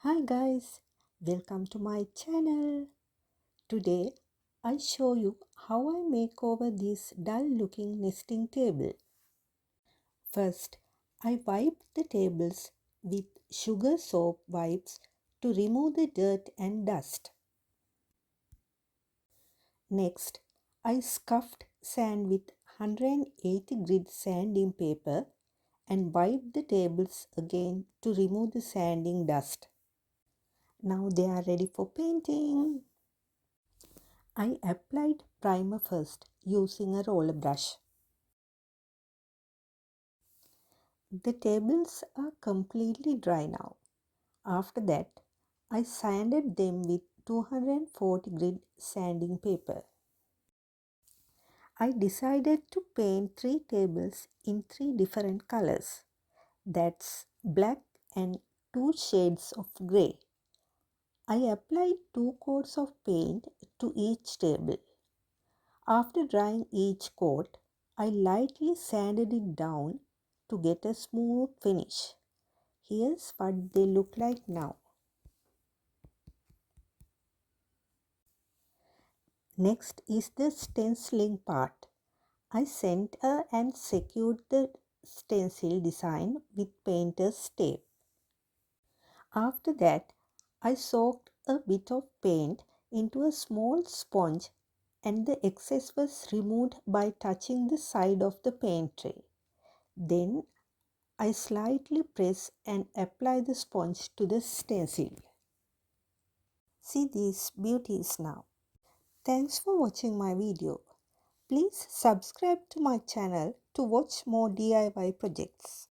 Hi guys, welcome to my channel. Today I show you how I make over this dull looking nesting table. First, I wipe the tables with sugar soap wipes to remove the dirt and dust. Next, I scuffed sand with 180 grit sanding paper and wipe the tables again to remove the sanding dust. Now they are ready for painting. I applied primer first using a roller brush. The tables are completely dry now. After that, I sanded them with 240 grit sanding paper. I decided to paint 3 tables in 3 different colors. That's black and 2 shades of grey. I applied 2 coats of paint to each table. After drying each coat, I lightly sanded it down to get a smooth finish. Here's what they look like now. Next is the stenciling part. I center and secured the stencil design with painter's tape. After that, I soaked a bit of paint into a small sponge and the excess was removed by touching the side of the paint tray. Then I slightly press and apply the sponge to the stencil. See these beauties now. Thanks for watching my video. Please subscribe to my channel to watch more DIY projects.